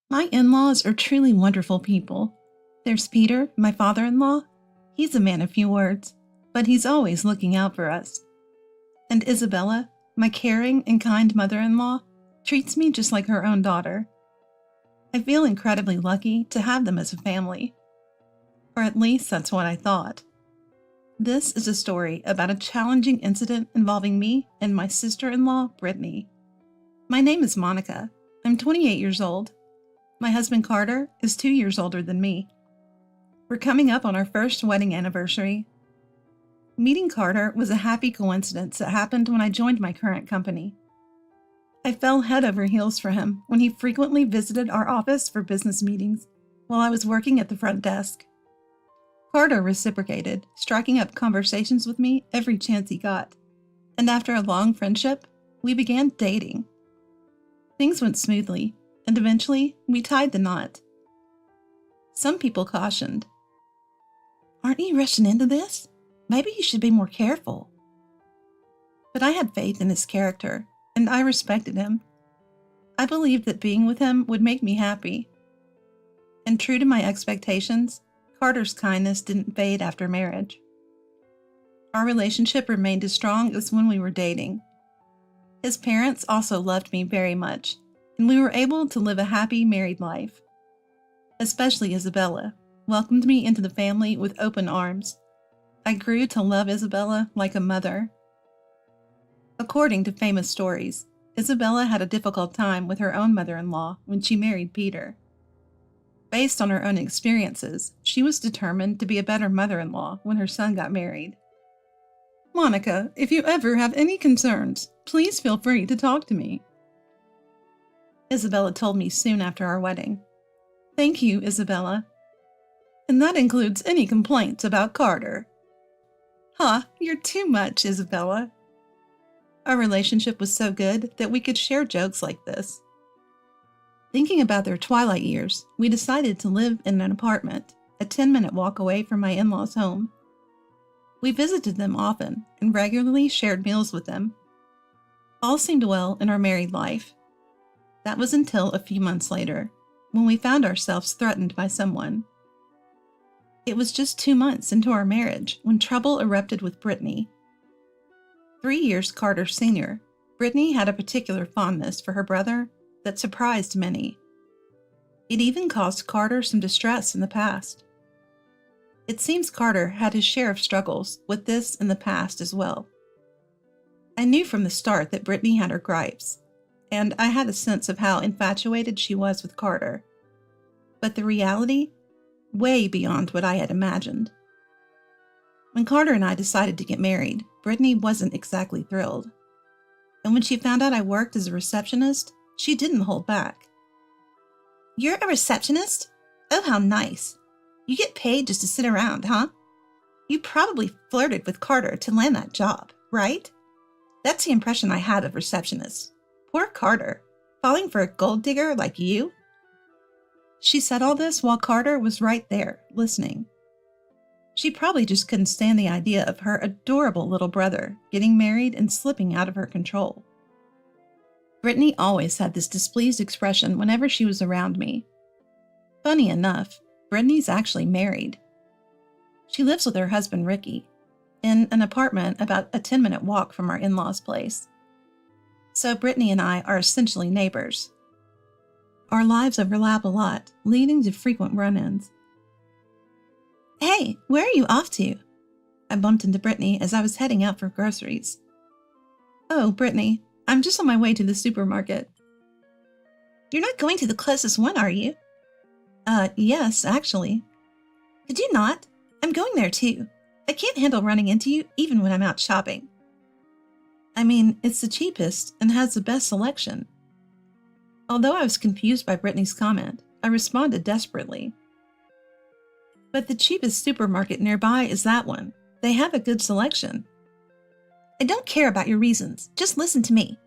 My in-laws are truly wonderful people. There's Peter, my father-in-law. He's a man of few words, but he's always looking out for us. And Isabella, my caring and kind mother-in-law, treats me just like her own daughter. I feel incredibly lucky to have them as a family. Or at least that's what I thought. This is a story about a challenging incident involving me and my sister-in-law, Brittany. My name is Monica. I'm 28 years old. My husband Carter is 2 years older than me. We're coming up on our first wedding anniversary. Meeting Carter was a happy coincidence that happened when I joined my current company. I fell head over heels for him when he frequently visited our office for business meetings while I was working at the front desk. Carter reciprocated, striking up conversations with me every chance he got, and after a long friendship, we began dating. Things went smoothly, and eventually we tied the knot. Some people cautioned, "Aren't you rushing into this? Maybe you should be more careful." But I had faith in his character, and I respected him. I believed that being with him would make me happy. And true to my expectations, Carter's kindness didn't fade after marriage. Our relationship remained as strong as when we were dating. His parents also loved me very much, and we were able to live a happy married life. Especially Isabella welcomed me into the family with open arms. I grew to love Isabella like a mother. According to famous stories, Isabella had a difficult time with her own mother-in-law when she married Peter. Based on her own experiences, she was determined to be a better mother-in-law when her son got married. "Monica, if you ever have any concerns, please feel free to talk to me," Isabella told me soon after our wedding. "Thank you, Isabella. And that includes any complaints about Carter." "Huh, you're too much, Isabella." Our relationship was so good that we could share jokes like this. Thinking about their twilight years, we decided to live in an apartment, a 10-minute walk away from my in-laws' home. We visited them often and regularly shared meals with them. All seemed well in our married life. That was until a few months later, when we found ourselves threatened by someone. It was just 2 months into our marriage when trouble erupted with Brittany. 3 years Carter's senior, Brittany had a particular fondness for her brother that surprised many. It even caused Carter some distress in the past. It seems Carter had his share of struggles with this in the past as well. I knew from the start that Brittany had her gripes, and I had a sense of how infatuated she was with Carter. But the reality, way beyond what I had imagined. When Carter and I decided to get married, Brittany wasn't exactly thrilled. And when she found out I worked as a receptionist, she didn't hold back. "You're a receptionist? Oh, how nice. You get paid just to sit around, huh? You probably flirted with Carter to land that job, right? That's the impression I had of receptionists. Poor Carter, falling for a gold digger like you." She said all this while Carter was right there, listening. She probably just couldn't stand the idea of her adorable little brother getting married and slipping out of her control. Brittany always had this displeased expression whenever she was around me. Funny enough, Brittany's actually married. She lives with her husband Ricky in an apartment about a 10-minute walk from our in-laws' place. So Brittany and I are essentially neighbors. Our lives overlap a lot, leading to frequent run-ins. "Hey, where are you off to?" I bumped into Brittany as I was heading out for groceries. "Oh, Brittany, I'm just on my way to the supermarket." "You're not going to the closest one, are you?" Yes, actually." "Could you not? I'm going there too. I can't handle running into you even when I'm out shopping." "I mean, it's the cheapest and has the best selection." Although I was confused by Brittany's comment, I responded desperately. "But the cheapest supermarket nearby is that one. They have a good selection." "I don't care about your reasons. Just listen to me."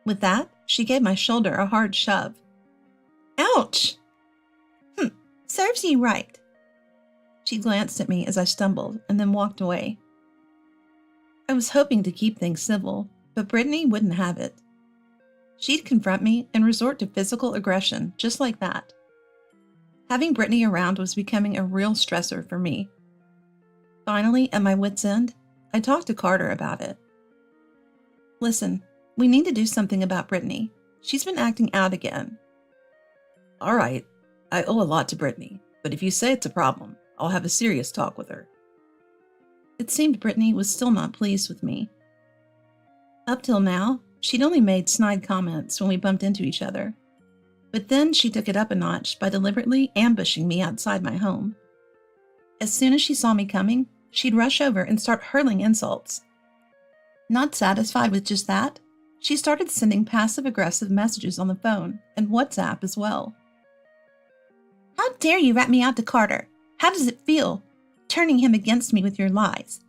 With that, she gave my shoulder a hard shove. "Ouch!" Serves you right." She glanced at me as I stumbled and then walked away. I was hoping to keep things civil, but Brittany wouldn't have it. She'd confront me and resort to physical aggression, just like that. Having Brittany around was becoming a real stressor for me. Finally, at my wit's end, I talked to Carter about it. Listen, we need to do something about Brittany. She's been acting out again. All right, I owe a lot to Brittany, but if you say it's a problem, I'll have a serious talk with her. It seemed Brittany was still not pleased with me. Up till now, she'd only made snide comments when we bumped into each other. But then she took it up a notch by deliberately ambushing me outside my home. As soon as she saw me coming, she'd rush over and start hurling insults. Not satisfied with just that, she started sending passive-aggressive messages on the phone and WhatsApp as well. How dare you rat me out to Carter? How does it feel, turning him against me with your lies?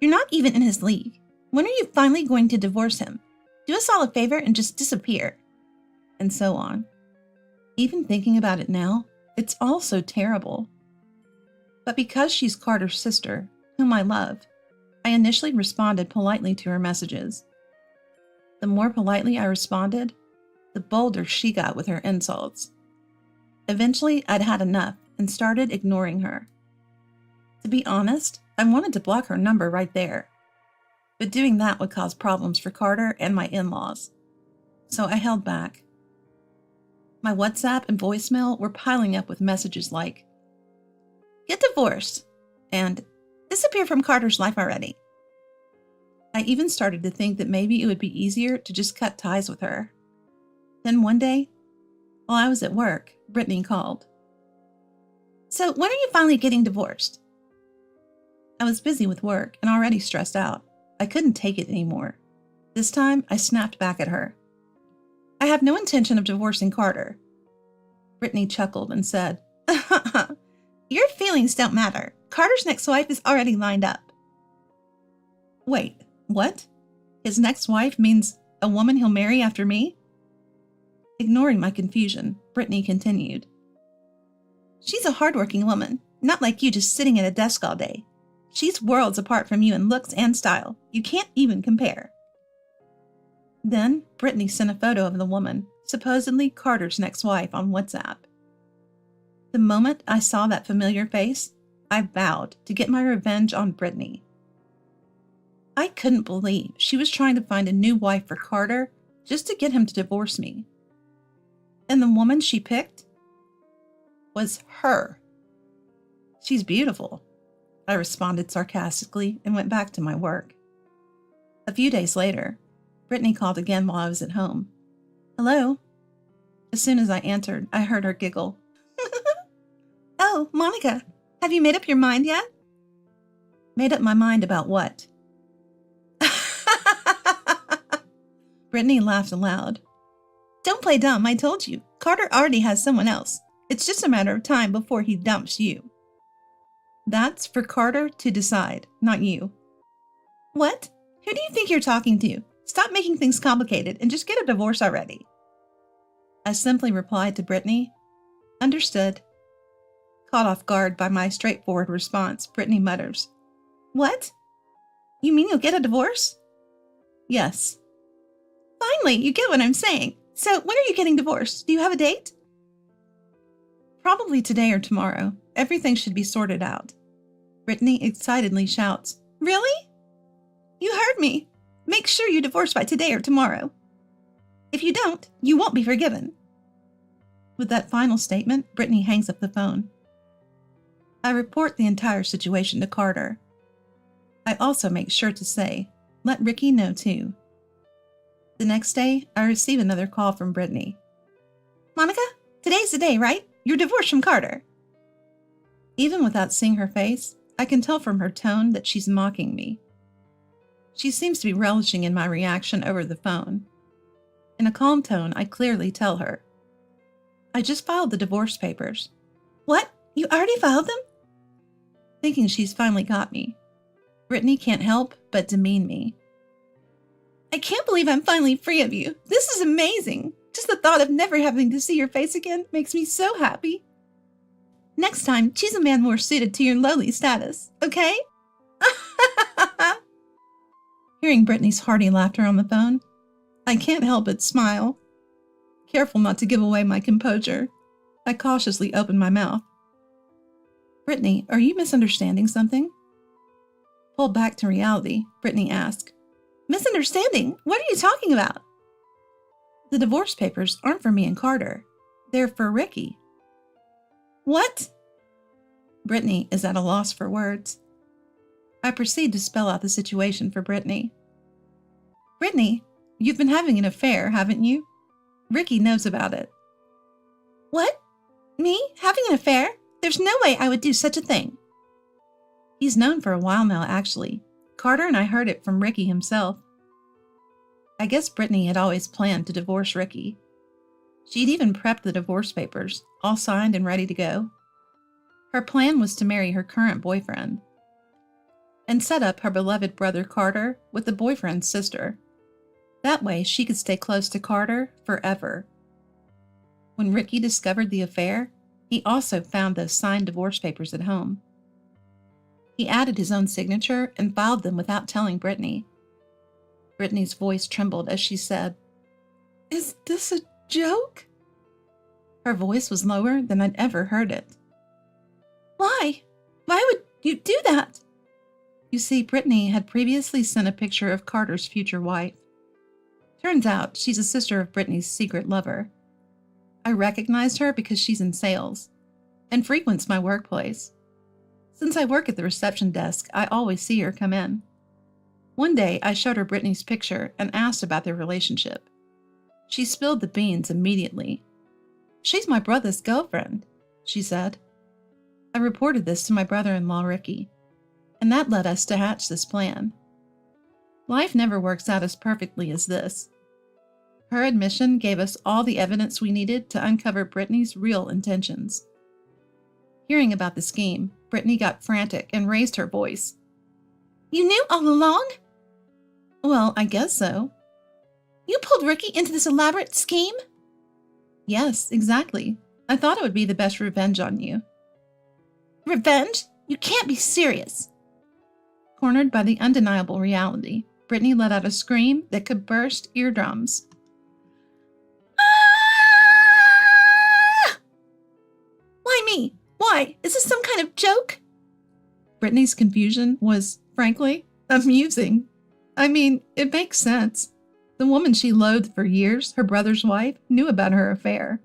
You're not even in his league. When are you finally going to divorce him? Do us all a favor and just disappear. And so on. Even thinking about it now, it's all so terrible. But because she's Carter's sister, whom I love, I initially responded politely to her messages. The more politely I responded, the bolder she got with her insults. Eventually, I'd had enough and started ignoring her. To be honest, I wanted to block her number right there. But doing that would cause problems for Carter and my in-laws. So I held back. My WhatsApp and voicemail were piling up with messages like, "Get divorced," and "disappear from Carter's life already." I even started to think that maybe it would be easier to just cut ties with her. Then one day, while I was at work, Brittany called. "So when are you finally getting divorced?" I was busy with work and already stressed out. I couldn't take it anymore. This time, I snapped back at her. "I have no intention of divorcing Carter." Brittany chuckled and said, "Your feelings don't matter. Carter's next wife is already lined up." Wait, what? His next wife means a woman he'll marry after me? Ignoring my confusion, Brittany continued. "She's a hardworking woman, not like you just sitting at a desk all day. She's worlds apart from you in looks and style. You can't even compare." Then, Brittany sent a photo of the woman, supposedly Carter's next wife, on WhatsApp. The moment I saw that familiar face, I vowed to get my revenge on Brittany. I couldn't believe she was trying to find a new wife for Carter just to get him to divorce me. And the woman she picked was her. "She's beautiful," I responded sarcastically and went back to my work. A few days later, Brittany called again while I was at home. "Hello?" As soon as I answered, I heard her giggle. "Oh, Monica, have you made up your mind yet?" "Made up my mind about what?" Brittany laughed aloud. "Don't play dumb, I told you. Carter already has someone else. It's just a matter of time before he dumps you." "That's for Carter to decide, not you." "What? Who do you think you're talking to? Stop making things complicated and just get a divorce already." I simply replied to Brittany, "Understood." Caught off guard by my straightforward response, Brittany mutters, "What? You mean you'll get a divorce?" "Yes." "Finally, you get what I'm saying. So when are you getting divorced? Do you have a date?" "Probably today or tomorrow. Everything should be sorted out." Brittany excitedly shouts, "Really? You heard me. Make sure you divorce by today or tomorrow. If you don't, you won't be forgiven." With that final statement, Brittany hangs up the phone. I report the entire situation to Carter. I also make sure to say, let Ricky know too. The next day, I receive another call from Brittany. "Monica, today's the day, right? You're divorced from Carter." Even without seeing her face, I can tell from her tone that she's mocking me. She seems to be relishing in my reaction over the phone. In a calm tone, I clearly tell her, "I just filed the divorce papers." "What? You already filed them?" Thinking she's finally got me, Brittany can't help but demean me. "I can't believe I'm finally free of you. This is amazing. Just the thought of never having to see your face again makes me so happy. Next time, choose a man more suited to your lowly status, okay?" Hearing Brittany's hearty laughter on the phone, I can't help but smile. Careful not to give away my composure, I cautiously opened my mouth. Brittany, are you misunderstanding something? Pulled back to reality, Brittany asked. Misunderstanding? What are you talking about? The divorce papers aren't for me and Carter. They're for Ricky. What? Brittany is at a loss for words. I proceed to spell out the situation for Brittany. Brittany, you've been having an affair, haven't you? Ricky knows about it. What? Me? Having an affair? There's no way I would do such a thing. He's known for a while now, actually. Carter and I heard it from Ricky himself. I guess Brittany had always planned to divorce Ricky. She'd even prepped the divorce papers, all signed and ready to go. Her plan was to marry her current boyfriend and set up her beloved brother Carter with the boyfriend's sister. That way she could stay close to Carter forever. When Ricky discovered the affair, he also found those signed divorce papers at home. He added his own signature and filed them without telling Brittany. Brittany's voice trembled as she said, Is this a joke? Her voice was lower than I'd ever heard it. Why? Why would you do that? You see, Brittany had previously sent a picture of Carter's future wife. Turns out she's a sister of Brittany's secret lover. I recognized her because she's in sales and frequents my workplace. Since I work at the reception desk, I always see her come in. One day, I showed her Brittany's picture and asked about their relationship. She spilled the beans immediately. She's my brother's girlfriend, she said. I reported this to my brother-in-law, Ricky, and that led us to hatch this plan. Life never works out as perfectly as this. Her admission gave us all the evidence we needed to uncover Brittany's real intentions. Hearing about the scheme, Brittany got frantic and raised her voice. You knew all along? Well, I guess so. You pulled Ricky into this elaborate scheme? Yes, exactly. I thought it would be the best revenge on you. Revenge? You can't be serious. Cornered by the undeniable reality, Brittany let out a scream that could burst eardrums. Ah! Why me? Why? Is this some kind of joke? Brittany's confusion was, frankly, amusing. I mean, it makes sense. The woman she loathed for years, her brother's wife, knew about her affair.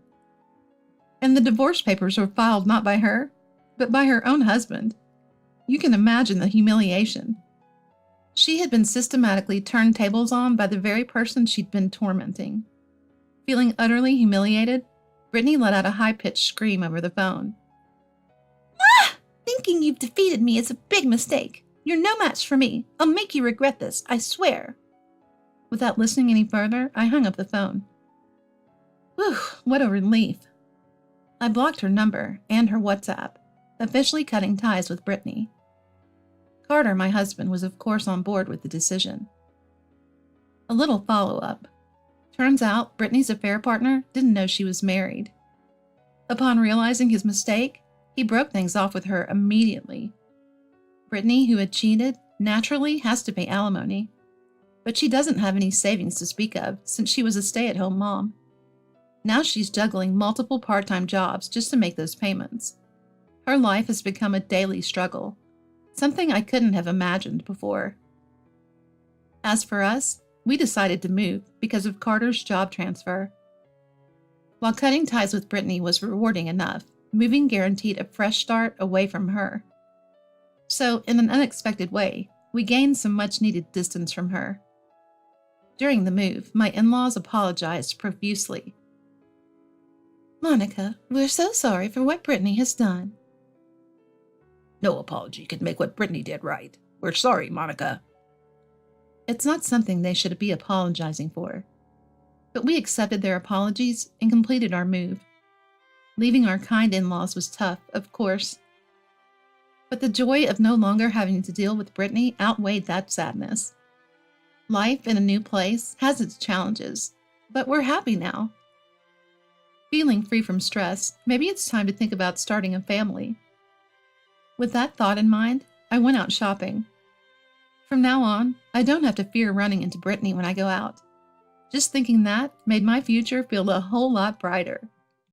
And the divorce papers were filed not by her, but by her own husband. You can imagine the humiliation. She had been systematically turned tables on by the very person she'd been tormenting. Feeling utterly humiliated, Brittany let out a high-pitched scream over the phone. Ah! Thinking you've defeated me is a big mistake. You're no match for me. I'll make you regret this, I swear. Without listening any further, I hung up the phone. Whew, what a relief. I blocked her number and her WhatsApp, officially cutting ties with Brittany. Carter, my husband, was of course on board with the decision. A little follow-up. Turns out Brittany's affair partner didn't know she was married. Upon realizing his mistake, he broke things off with her immediately. Brittany, who had cheated, naturally has to pay alimony, but she doesn't have any savings to speak of since she was a stay-at-home mom. Now she's juggling multiple part-time jobs just to make those payments. Her life has become a daily struggle, something I couldn't have imagined before. As for us, we decided to move because of Carter's job transfer. While cutting ties with Brittany was rewarding enough, moving guaranteed a fresh start away from her. So, in an unexpected way, we gained some much-needed distance from her. During the move, my in-laws apologized profusely. Monica, we're so sorry for what Brittany has done. No apology could make what Brittany did right. We're sorry, Monica. It's not something they should be apologizing for. But we accepted their apologies and completed our move. Leaving our kind in-laws was tough, of course. But the joy of no longer having to deal with Brittany outweighed that sadness. Life in a new place has its challenges, but we're happy now. Feeling free from stress, maybe it's time to think about starting a family. With that thought in mind, I went out shopping. From now on, I don't have to fear running into Brittany when I go out. Just thinking that made my future feel a whole lot brighter.